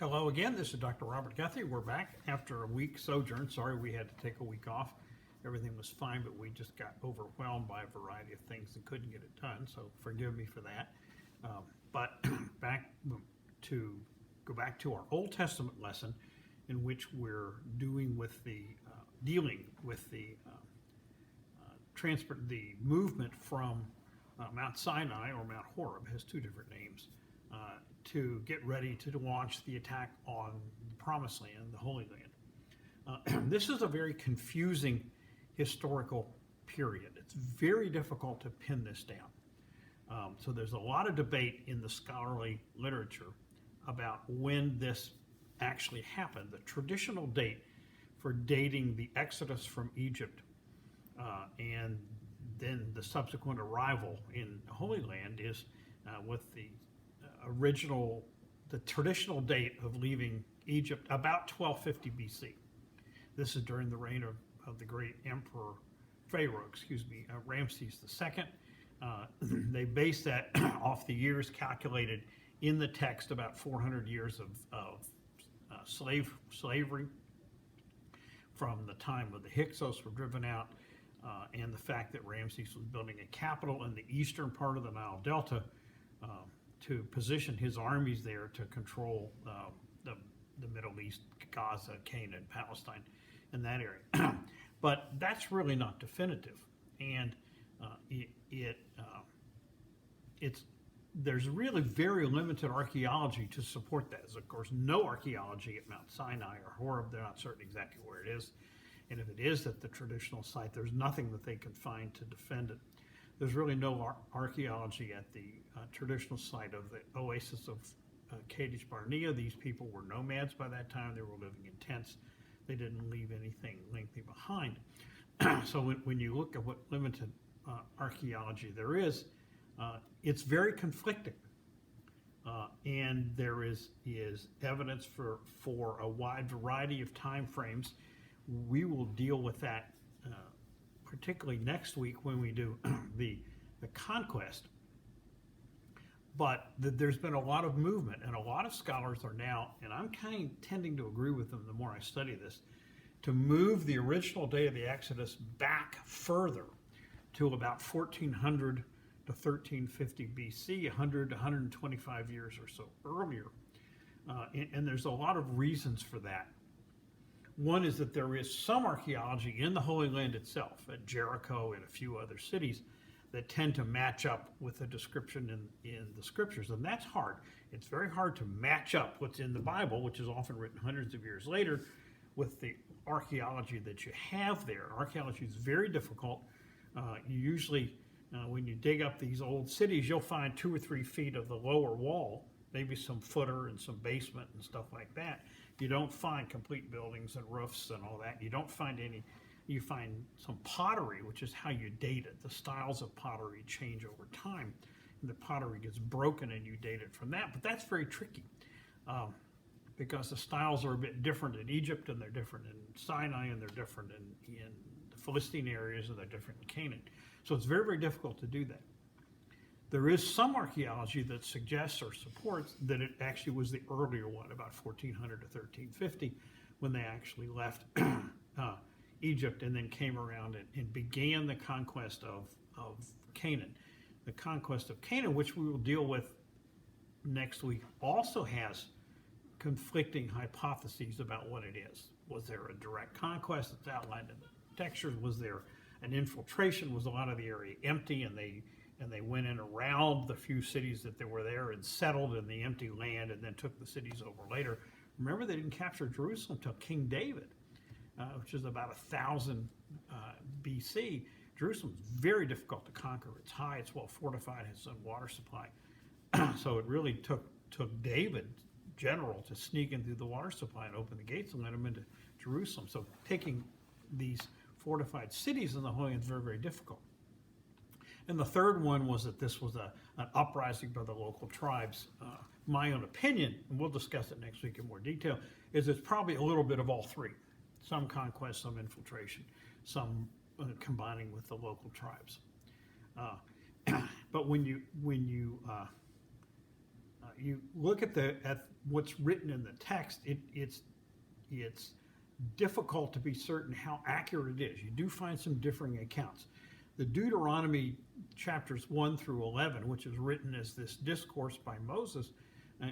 Hello again, this is Dr. Robert Guthrie. We're back after a week sojourn. Sorry we had to take a week off. Everything was fine, but we just got overwhelmed by a variety of things and couldn't get it done, so forgive me for that. But back to go back to our Old Testament lesson, in which we're dealing with the the movement from Mount Sinai, or Mount Horeb, has two different names, to get ready to launch the attack on the Promised Land, the Holy Land. This is a very confusing historical period. It's very difficult to pin this down. So there's a lot of debate in the scholarly literature about when this actually happened. The traditional date for dating the Exodus from Egypt and then the subsequent arrival in the Holy Land is with the traditional date of leaving Egypt about 1250 BC. This is during the reign of the great Ramses II. They base that off the years calculated in the text, about 400 years of slavery from the time of the Hyksos were driven out, and the fact that Ramses was building a capital in the eastern part of the Nile Delta to position his armies there to control the Middle East, Gaza, Canaan, Palestine, and that area. But that's really not definitive, and there's really very limited archaeology to support that. There's, of course, no archaeology at Mount Sinai or Horeb. They're not certain exactly where it is. And if it is at the traditional site, there's nothing that they can find to defend it. There's really no archaeology at the traditional site of the oasis of Kadesh Barnea. These people were nomads by that time. They were living in tents. They didn't leave anything lengthy behind. So when you look at what limited archaeology there is, it's very conflicting. And there is evidence for a wide variety of time frames. We will deal with that particularly next week when we do the conquest. But there's been a lot of movement, and a lot of scholars are now, and I'm kind of tending to agree with them the more I study this, to move the original day of the Exodus back further to about 1400 to 1350 BC, 100 to 125 years or so earlier. And there's a lot of reasons for that. One is that there is some archaeology in the Holy Land itself, at Jericho and a few other cities, that tend to match up with the description in the scriptures, and that's hard. It's very hard to match up what's in the Bible, which is often written hundreds of years later, with the archaeology that you have there. Archaeology is very difficult. You usually, when you dig up these old cities, you'll find 2 or 3 feet of the lower wall, maybe some footer and some basement and stuff like that. You don't find complete buildings and roofs and all that. You don't find any. You find some pottery, which is how you date it. The styles of pottery change over time, and the pottery gets broken and you date it from that. But that's very tricky because the styles are a bit different in Egypt, and they're different in Sinai, and they're different in the Philistine areas, and they're different in Canaan. So it's very, very difficult to do that. There is some archaeology that suggests or supports that it actually was the earlier one, about 1400 to 1350, when they actually left Egypt and then came around and began the conquest of Canaan. The conquest of Canaan, which we will deal with next week, also has conflicting hypotheses about what it is. Was there a direct conquest that's outlined in the textures? Was there an infiltration? Was a lot of the area empty, and they went in around the few cities that they were there and settled in the empty land and then took the cities over later? Remember, they didn't capture Jerusalem until King David, which is about 1000 BC. Jerusalem is very difficult to conquer. It's high, it's well fortified, has some water supply. So it really took David, general, to sneak in through the water supply and open the gates and let him into Jerusalem. So taking these fortified cities in the Holy Land is very, very difficult. And the third one was that this was an uprising by the local tribes. My own opinion, and we'll discuss it next week in more detail, is it's probably a little bit of all three. Some conquest, some infiltration, some combining with the local tribes. But when you you look at what's written in the text, it's difficult to be certain how accurate it is. You do find some differing accounts. The Deuteronomy chapters 1 through 11, which is written as this discourse by Moses,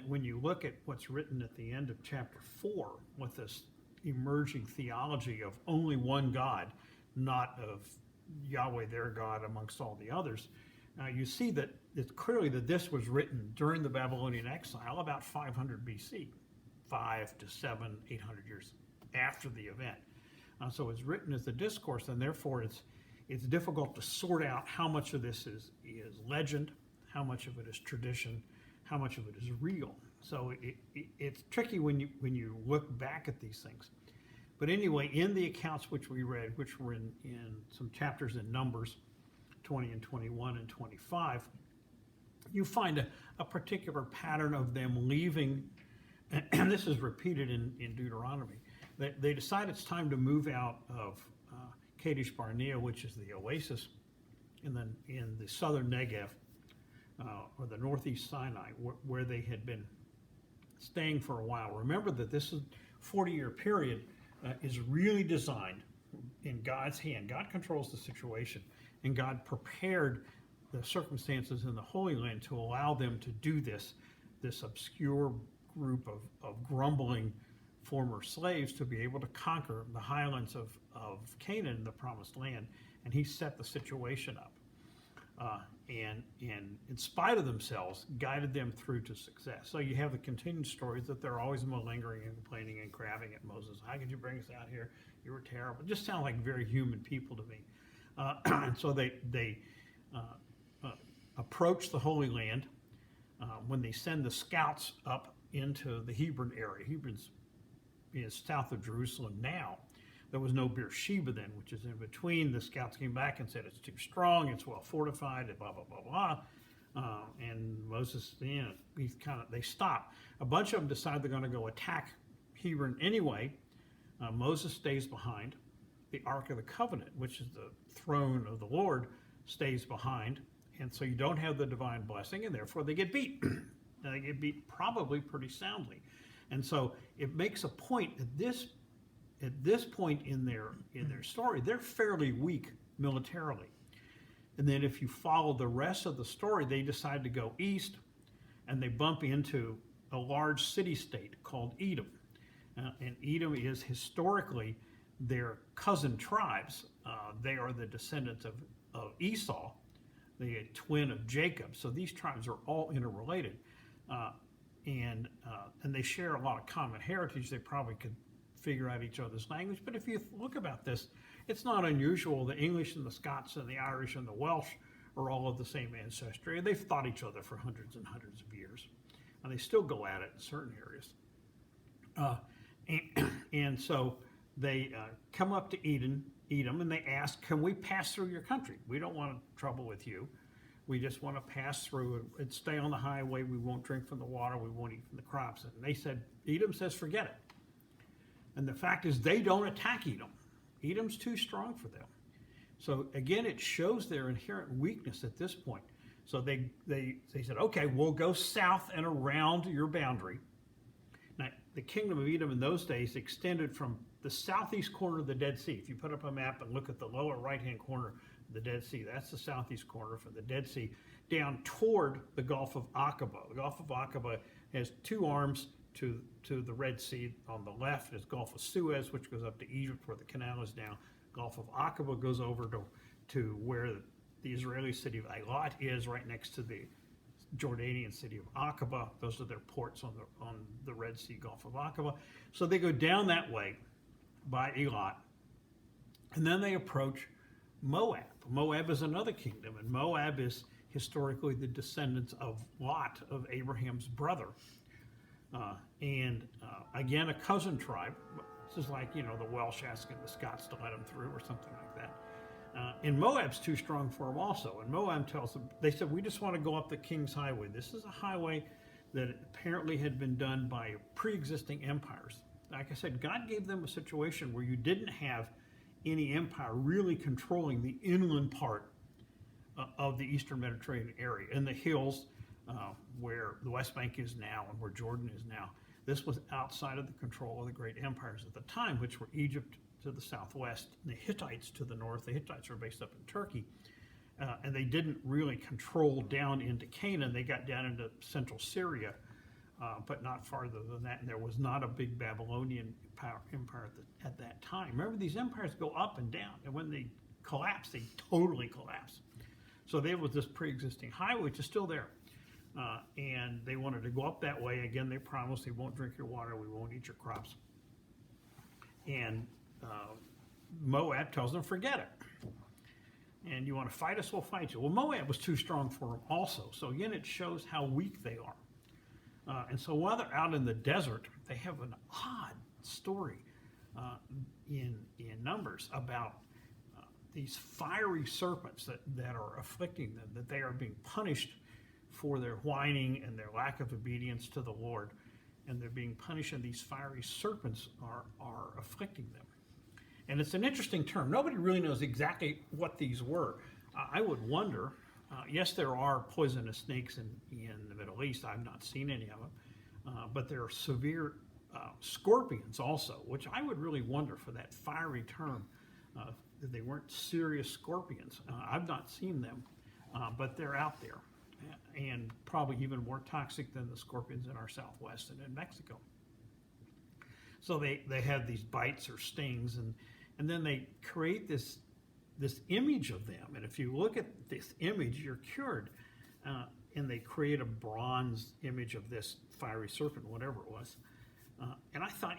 when you look at what's written at the end of chapter 4 with this emerging theology of only one God, not of Yahweh their God amongst all the others, you see that it's clearly that this was written during the Babylonian exile about 500 BC, 5 to 7, 800 years after the event. So it's written as a discourse, and therefore it's difficult to sort out how much of this is legend, how much of it is tradition, how much of it is real. So it's tricky when you look back at these things. But anyway, in the accounts which we read, which were in some chapters in Numbers 20 and 21 and 25, you find a particular pattern of them leaving, and this is repeated in Deuteronomy. They decide it's time to move out of Kadesh Barnea, which is the oasis in the southern Negev, or the northeast Sinai, where they had been staying for a while. Remember that this is 40-year period is really designed in God's hand. God controls the situation, and God prepared the circumstances in the Holy Land to allow them to do this obscure group of grumbling former slaves to be able to conquer the highlands of Canaan, the promised land, and he set the situation up. And in spite of themselves, guided them through to success. So you have the continued stories that they're always malingering and complaining and crabbing at Moses. How could you bring us out here? You were terrible. It just sound like very human people to me. And so they approach the Holy Land when they send the scouts up into the Hebron area. Hebron is south of Jerusalem now. There was no Beersheba then, which is in between. The scouts came back and said it's too strong, it's well fortified, and blah, blah, blah, blah. And Moses, they stop. A bunch of them decide they're going to go attack Hebron anyway. Moses stays behind. The Ark of the Covenant, which is the throne of the Lord, stays behind. And so you don't have the divine blessing, and therefore they get beat. And they get beat probably pretty soundly. And so it makes a point at this point in their story, they're fairly weak militarily. And then if you follow the rest of the story, they decide to go east, and they bump into a large city-state called Edom. And Edom is historically their cousin tribes. They are the descendants of Esau, the twin of Jacob. So these tribes are all interrelated. And they share a lot of common heritage. They probably could figure out each other's language. But if you look about this, it's not unusual. The English and the Scots and the Irish and the Welsh are all of the same ancestry. They've thought each other for hundreds and hundreds of years. And they still go at it in certain areas. And so they come up to Edom, and they ask, can we pass through your country? We don't want trouble with you. We just want to pass through and stay on the highway. We won't drink from the water. We won't eat from the crops. And they said, Edom says, forget it. And the fact is, they don't attack Edom. Edom's too strong for them. So again, it shows their inherent weakness at this point. So they said, okay, we'll go south and around your boundary. Now, the kingdom of Edom in those days extended from the southeast corner of the Dead Sea. If you put up a map and look at the lower right-hand corner of the Dead Sea, that's the southeast corner from the Dead Sea, down toward the Gulf of Aqaba. The Gulf of Aqaba has two arms to the Red Sea. On the left is Gulf of Suez, which goes up to Egypt where the canal is now. Gulf of Aqaba goes over to where the Israeli city of Eilat is, right next to the Jordanian city of Aqaba. Those are their ports on the Red Sea, Gulf of Aqaba. So they go down that way by Eilat, and then they approach Moab. Moab is another kingdom, and Moab is historically the descendants of Lot, of Abraham's brother. Again, a cousin tribe. This is like, the Welsh asking the Scots to let them through or something like that. And Moab's too strong for them also. And Moab tells them, they said, we just want to go up the King's Highway. This is a highway that apparently had been done by pre-existing empires. Like I said, God gave them a situation where you didn't have any empire really controlling the inland part of the Eastern Mediterranean area. In the hills, where the West Bank is now and where Jordan is now. This was outside of the control of the great empires at the time, which were Egypt to the southwest and the Hittites to the north. The Hittites were based up in Turkey. And they didn't really control down into Canaan. They got down into central Syria, but not farther than that. And there was not a big Babylonian empire at that time. Remember, these empires go up and down. And when they collapse, they totally collapse. So there was this pre-existing highway, which is still there. And they wanted to go up that way. Again, they promised they won't drink your water, we won't eat your crops. And Moab tells them, forget it. And you want to fight us, we'll fight you. Well, Moab was too strong for them also. So again, it shows how weak they are. And so while they're out in the desert, they have an odd story in Numbers about these fiery serpents that are afflicting them, that they are being punished for their whining and their lack of obedience to the Lord. And they're being punished, and these fiery serpents are afflicting them. And it's an interesting term. Nobody really knows exactly what these were. I would wonder, yes, there are poisonous snakes in the Middle East. I've not seen any of them. But there are severe scorpions also, which I would really wonder for that fiery term, that they weren't serious scorpions. I've not seen them, but they're out there, and probably even more toxic than the scorpions in our Southwest and in Mexico. So they have these bites or stings, and then they create this image of them. And if you look at this image, you're cured. And they create a bronze image of this fiery serpent, whatever it was. And I thought,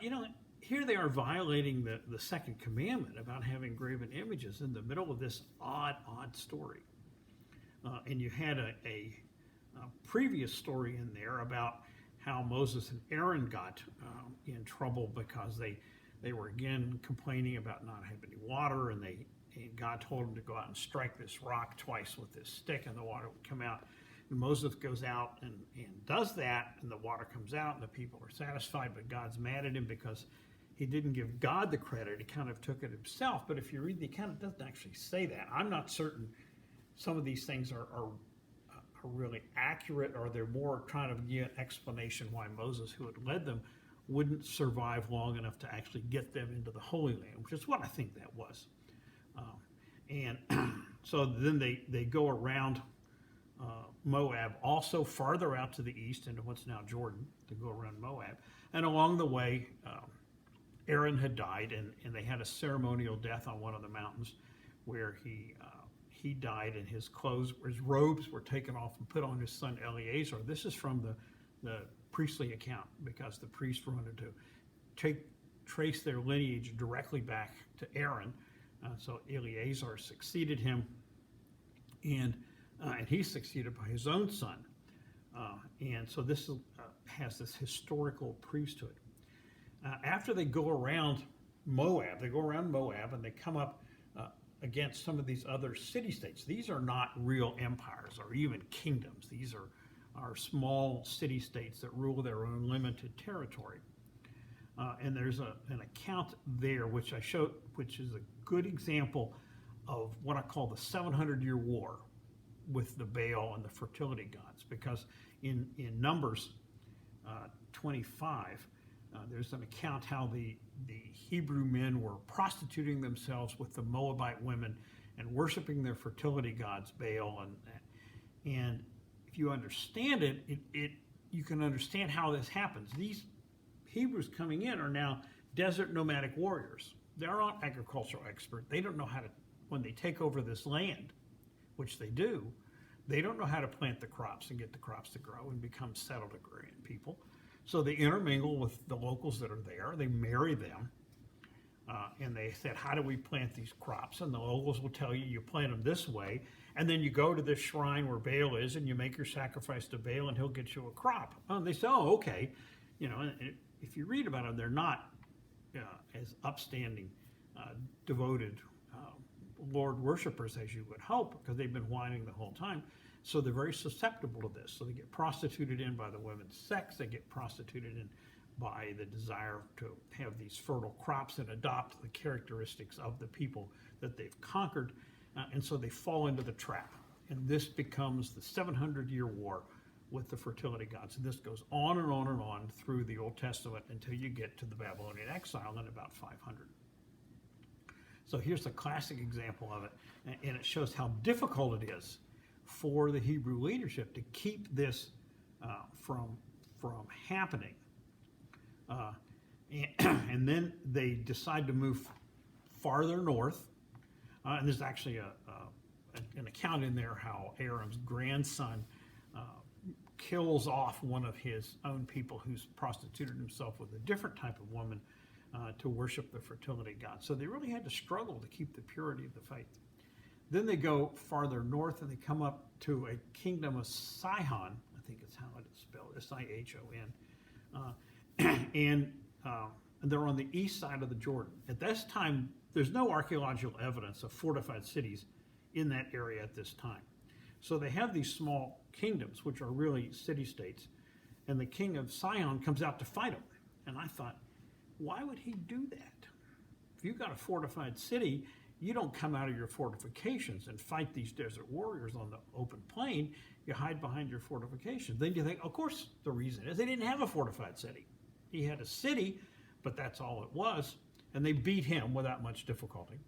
here they are violating the second commandment about having graven images in the middle of this odd story. And you had a previous story in there about how Moses and Aaron got in trouble because they were again complaining about not having any water, and God told them to go out and strike this rock twice with this stick, and the water would come out. And Moses goes out and does that, and the water comes out, and the people are satisfied, but God's mad at him because he didn't give God the credit. He kind of took it himself. But if you read the account, it doesn't actually say that. I'm not certain some of these things are really accurate, or they're more trying to give an explanation why Moses, who had led them, wouldn't survive long enough to actually get them into the Holy Land, which is what I think that was. And so then they go around Moab, also farther out to the east into what's now Jordan, to go around Moab. And along the way, Aaron had died, and they had a ceremonial death on one of the mountains where he died, and his robes were taken off and put on his son Eleazar. This is from the priestly account, because the priests wanted to trace their lineage directly back to Aaron. So Eleazar succeeded him, and he's succeeded by his own son. And so this has this historical priesthood. After they go around Moab, and they come up against some of these other city-states. These are not real empires or even kingdoms. These are small city-states that rule their own limited territory. And there's an account there which I showed, which is a good example of what I call the 700-year war with the Baal and the fertility gods. Because in Numbers 25, there's an account how the Hebrew men were prostituting themselves with the Moabite women and worshiping their fertility gods, Baal. And if you understand it, you can understand how this happens. These Hebrews coming in are now desert nomadic warriors. They're not agricultural experts. They don't know how to, when they take over this land, which they do, they don't know how to plant the crops and get the crops to grow and become settled agrarian people. So they intermingle with the locals that are there. They marry them. And they said, how do we plant these crops? And the locals will tell you, you plant them this way. And then you go to this shrine where Baal is, and you make your sacrifice to Baal, and he'll get you a crop. And they say, oh, okay. If you read about them, they're not as upstanding, devoted Lord worshipers as you would hope, because they've been whining the whole time. So they're very susceptible to this. So they get prostituted in by the women's sex. They get prostituted in by the desire to have these fertile crops and adopt the characteristics of the people that they've conquered. And so they fall into the trap. And this becomes the 700-year war with the fertility gods. And this goes on and on and on through the Old Testament until you get to the Babylonian exile in about 500. So here's a classic example of it, and it shows how difficult it is for the Hebrew leadership to keep this from happening. And then they decide to move farther north, and there's actually an account in there how Aram's grandson kills off one of his own people who's prostituted himself with a different type of woman to worship the fertility god. So they really had to struggle to keep the purity of the faith. Then they go farther north and they come up to a kingdom of Sihon, I think it's how it is spelled, Sihon, and they're on the east side of the Jordan. At this time, there's no archaeological evidence of fortified cities in that area at this time. So they have these small kingdoms, which are really city-states, and the king of Sihon comes out to fight them. And I thought, why would he do that? If you've got a fortified city, you don't come out of your fortifications and fight these desert warriors on the open plain. You hide behind your fortifications. Then you think, of course, the reason is they didn't have a fortified city. He had a city, but that's all it was, and they beat him without much difficulty.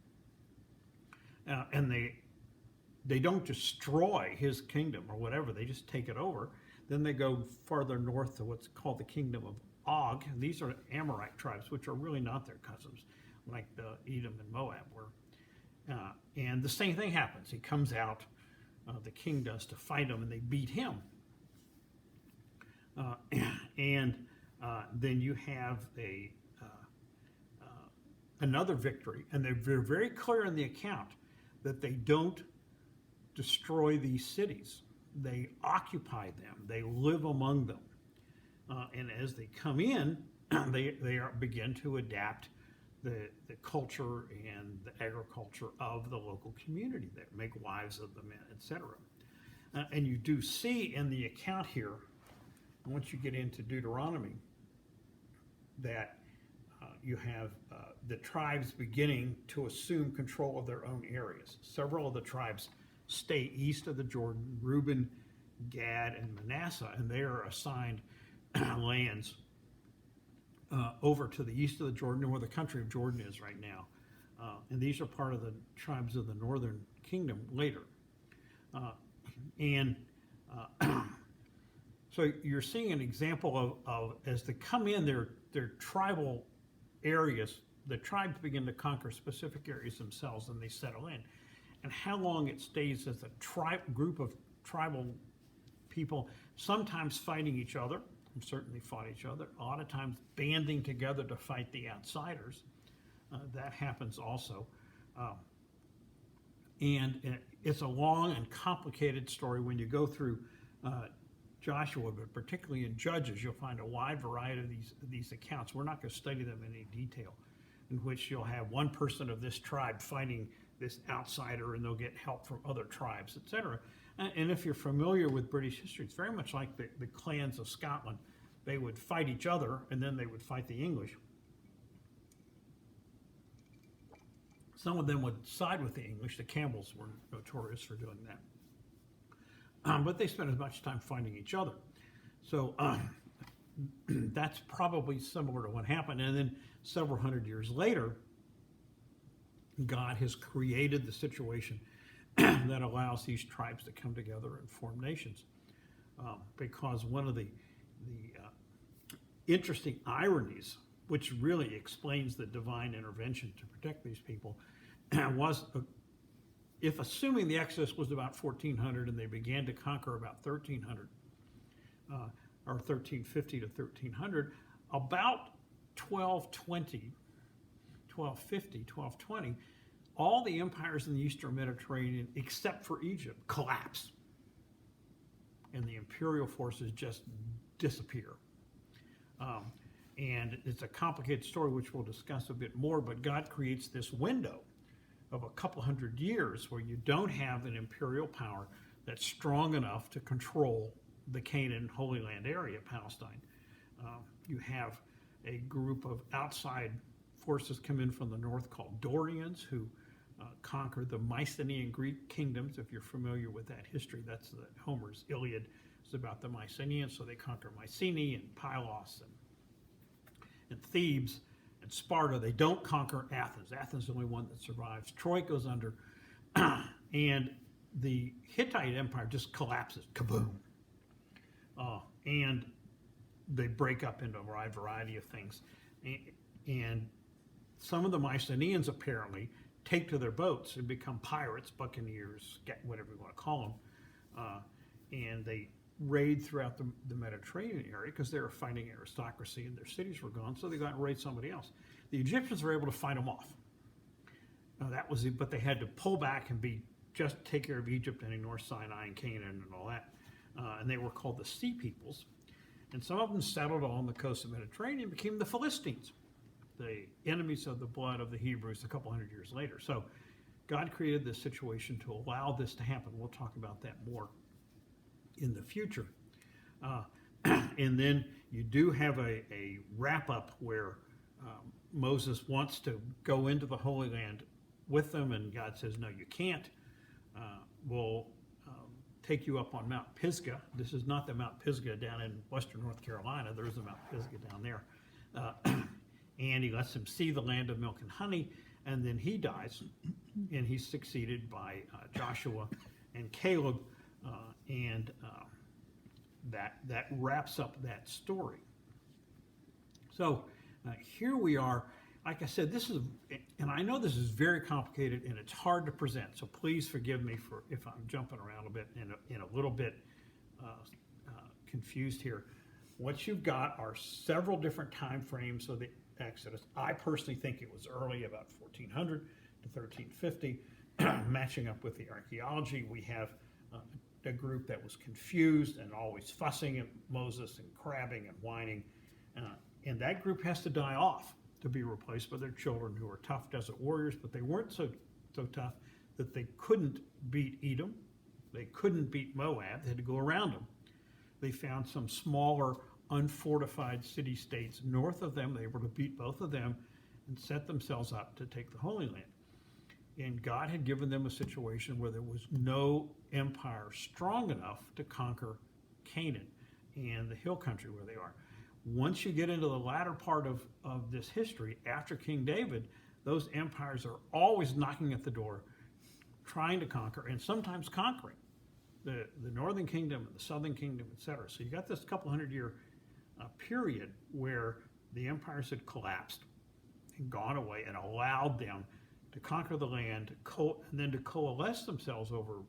And they don't destroy his kingdom or whatever, they just take it over. Then they go farther north to what's called the kingdom of Og. And these are Amorite tribes, which are really not their cousins, like the Edom and Moab were. And the same thing happens. He comes out, the king does, to fight him, and they beat him. Then you have another victory, and they're very clear in the account that they don't destroy these cities. They occupy them. They live among them. And as they come in, they begin to adapt the culture and the agriculture of the local community there, make wives of the men, etc. And you do see in the account here, once you get into Deuteronomy, that you have the tribes beginning to assume control of their own areas. Several of the tribes stay east of the Jordan, Reuben, Gad, and Manasseh, and they are assigned lands over to the east of the Jordan, where the country of Jordan is right now. And these are part of the tribes of the northern kingdom later. So you're seeing an example of as they come in, their tribal areas, the tribes begin to conquer specific areas themselves, and they settle in. And how long it stays as a group of tribal people, sometimes fighting each other, and certainly fought each other, a lot of times banding together to fight the outsiders. That happens also. And it's a long and complicated story. When you go through Joshua, but particularly in Judges, you'll find a wide variety of these accounts. We're not going to study them in any detail, in which you'll have one person of this tribe fighting this outsider, and they'll get help from other tribes, etc. And if you're familiar with British history, it's very much like the clans of Scotland. They would fight each other, and then they would fight the English. Some of them would side with the English. The Campbells were notorious for doing that. But they spent as much time fighting each other. So that's probably similar to what happened. And then several hundred years later, God has created the situation that allows these tribes to come together and form nations. Because one of the interesting ironies, which really explains the divine intervention to protect these people, was if assuming the Exodus was about 1400 and they began to conquer about 1300, or 1350 to 1300, about 1220, 1250, 1220, all the empires in the Eastern Mediterranean, except for Egypt, collapse. And the imperial forces just disappear. And it's a complicated story, which we'll discuss a bit more, but God creates this window of a couple hundred years where you don't have an imperial power that's strong enough to control the Canaan Holy Land area, Palestine. You have a group of outside forces come in from the north called Dorians, who conquered the Mycenaean Greek kingdoms. If you're familiar with that history, that's Homer's Iliad. It's about the Mycenaeans, so they conquer Mycenae and Pylos and Thebes and Sparta. They don't conquer Athens. Athens is the only one that survives. Troy goes under, and the Hittite Empire just collapses, kaboom. And they break up into a wide variety of things. And some of the Mycenaeans apparently take to their boats and become pirates, buccaneers, whatever you want to call them. And they raid throughout the Mediterranean area because they were fighting aristocracy and their cities were gone, so they got to raid somebody else. The Egyptians were able to fight them off. That was it, but they had to pull back and just take care of Egypt and ignore Sinai and Canaan and all that. And they were called the Sea Peoples. And some of them settled on the coast of the Mediterranean and became the Philistines, the enemies of the blood of the Hebrews a couple hundred years later. So God created this situation to allow this to happen. We'll talk about that more in the future. And then you do have a wrap-up where Moses wants to go into the Holy Land with them, and God says, no, you can't. We'll take you up on Mount Pisgah. This is not the Mount Pisgah down in western North Carolina. There is a Mount Pisgah down there. And he lets him see the land of milk and honey, and then he dies, and he's succeeded by Joshua and Caleb, and that wraps up that story. So here we are. Like I said, this is, and I know this is very complicated and it's hard to present, so please forgive me for if I'm jumping around a bit and a little bit confused here. What you've got are several different time frames of the Exodus. I personally think it was early, about 1400 to 1350, matching up with the archaeology. We have a group that was confused and always fussing at Moses and crabbing and whining, and that group has to die off to be replaced by their children who are tough desert warriors, but they weren't so tough that they couldn't beat Edom, they couldn't beat Moab, they had to go around them. They found some smaller unfortified city-states north of them. They were to beat both of them and set themselves up to take the Holy Land. And God had given them a situation where there was no empire strong enough to conquer Canaan and the hill country where they are. Once you get into the latter part of this history, after King David, those empires are always knocking at the door, trying to conquer, and sometimes conquering the northern kingdom and the southern kingdom, etc. So you got this couple hundred year period where the empires had collapsed and gone away and allowed them to conquer the land and then to coalesce themselves over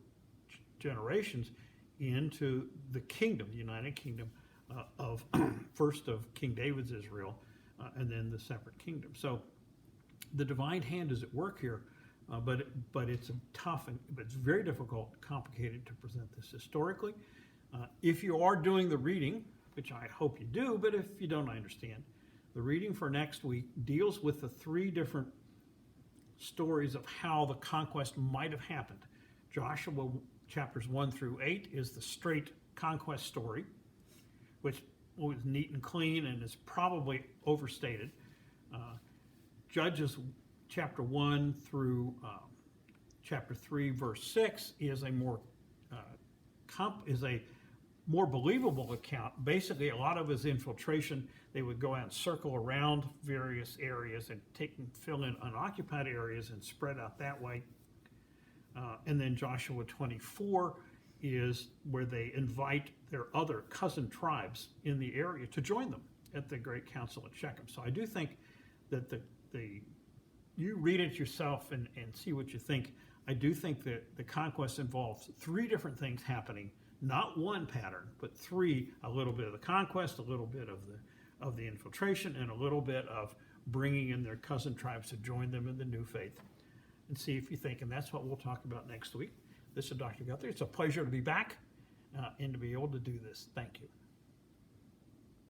generations into the kingdom, the United Kingdom of first of King David's Israel, and then the separate kingdom. So the divine hand is at work here, but it's tough and it's very difficult, complicated to present this historically. If you are doing the reading, which I hope you do, but if you don't, I understand. The reading for next week deals with the three different stories of how the conquest might have happened. Joshua chapters 1 through 8 is the straight conquest story, which was neat and clean and is probably overstated. Judges chapter 1 through chapter 3 verse 6 is a more believable account. Basically, a lot of his infiltration. They would go out and circle around various areas and fill in unoccupied areas and spread out that way. And then Joshua 24 is where they invite their other cousin tribes in the area to join them at the Great Council at Shechem. So I do think that you read it yourself and see what you think. I do think that the conquest involves three different things happening, not one pattern, but three: a little bit of the conquest, a little bit of the infiltration, and a little bit of bringing in their cousin tribes to join them in the new faith. And see if you think, and that's what we'll talk about next week. This is Dr. Guthrie. It's a pleasure to be back and to be able to do this. Thank you.